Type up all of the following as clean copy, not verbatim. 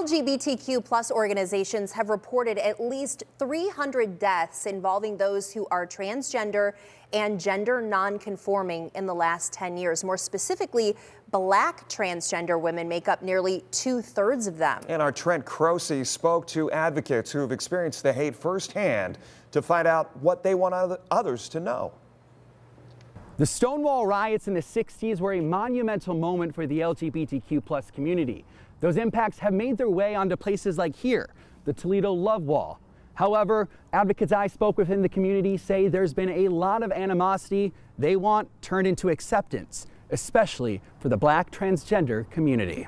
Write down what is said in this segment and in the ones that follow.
LGBTQ plus organizations have reported at least 300 deaths involving those who are transgender and gender non-conforming in the last 10 years. More specifically, Black transgender women make up nearly 2/3 of them. And our Trent Croce spoke to advocates who have experienced the hate firsthand to find out what they want others to know. The Stonewall riots in the 60s were a monumental moment for the LGBTQ plus community. Those impacts have made their way onto places like here, the Toledo Love Wall. However, advocates I spoke with in the community say there's been a lot of animosity they want turned into acceptance, especially for the Black transgender community.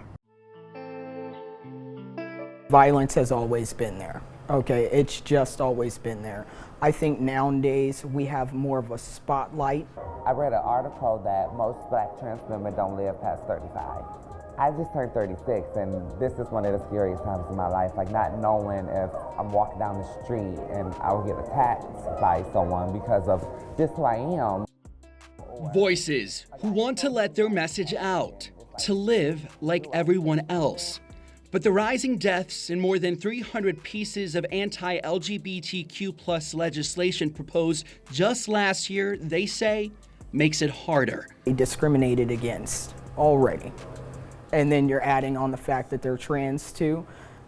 Violence has always been there. Okay, it's just always been there. I think nowadays we have more of a spotlight. I read an article that most Black trans women don't live past 35. I just turned 36, and this is one of the scariest times in my life, like not knowing if I'm walking down the street and I'll get attacked by someone because of just who I am. Voices who want to let their message out, to live like everyone else. But the rising deaths and more than 300 pieces of anti-LGBTQ plus legislation proposed just last year, they say, makes it harder. Discriminated against already. And then you're adding on the fact that they're trans too.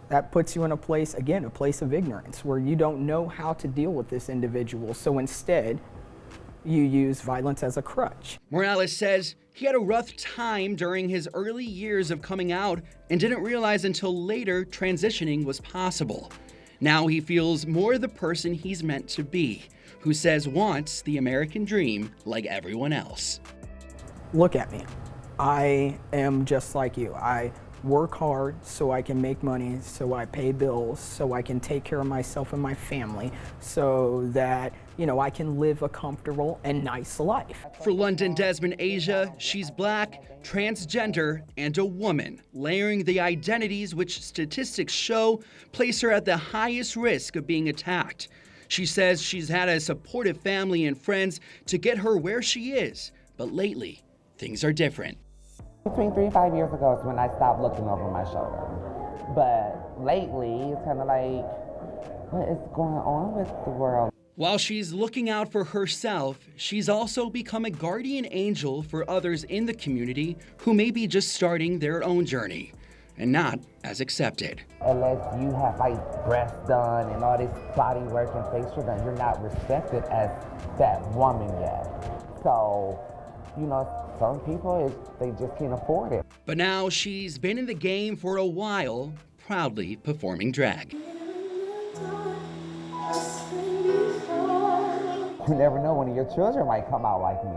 That puts you in a place, again, a place of ignorance where you don't know how to deal with this individual. So instead, you use violence as a crutch. Morales says he had a rough time during his early years of coming out and didn't realize until later transitioning was possible. Now he feels more the person he's meant to be, who says wants the American dream like everyone else. Look at me. I am just like you. I work hard so I can make money, so I pay bills, so I can take care of myself and my family, so that, you know, I can live a comfortable and nice life. For London Desmond Asia, she's Black, transgender, and a woman, layering the identities which statistics show place her at the highest risk of being attacked. She says she's had a supportive family and friends to get her where she is, but lately, things are different. Between 3 and 5 years ago is when I stopped looking over my shoulder. But lately, it's kind of like, what is going on with the world? While she's looking out for herself, she's also become a guardian angel for others in the community who may be just starting their own journey and not as accepted. Unless you have like breasts done and all this body work and facial done, you're not respected as that woman yet. So, you know, some people, they just can't afford it. But now she's been in the game for a while, proudly performing drag. You never know, one of your children might come out like me.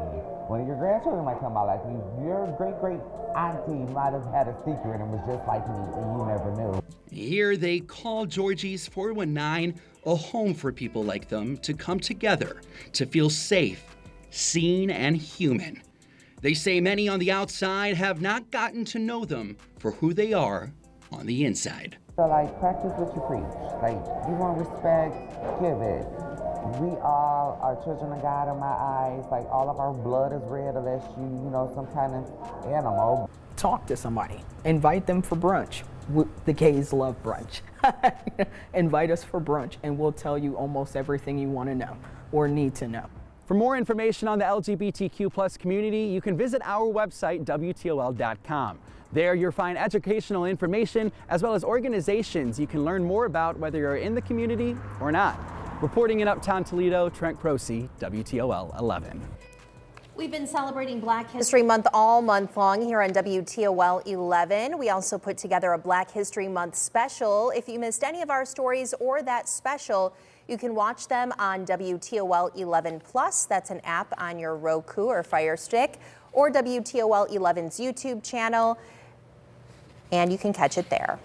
One of your grandchildren might come out like me. Your great-great auntie might have had a secret and was just like me, and you never knew. Here they call Georgie's 419 a home for people like them to come together, to feel safe, seen, and human. They say many on the outside have not gotten to know them for who they are on the inside. So like, practice what you preach. Like, you want respect, give it. We all are children of God in my eyes. Like, all of our blood is red unless you know, some kind of animal. Talk to somebody. Invite them for brunch. The gays love brunch. Invite us for brunch and we'll tell you almost everything you want to know or need to know. For more information on the LGBTQ plus community, you can visit our website, WTOL.com. There you'll find educational information as well as organizations you can learn more about whether you're in the community or not. Reporting in Uptown Toledo, Trent Croce, WTOL 11. We've been celebrating Black History Month all month long here on WTOL 11. We also put together a Black History Month special. If you missed any of our stories or that special, you can watch them on WTOL 11 Plus. That's an app on your Roku or Fire Stick, or WTOL 11's YouTube channel, and you can catch it there.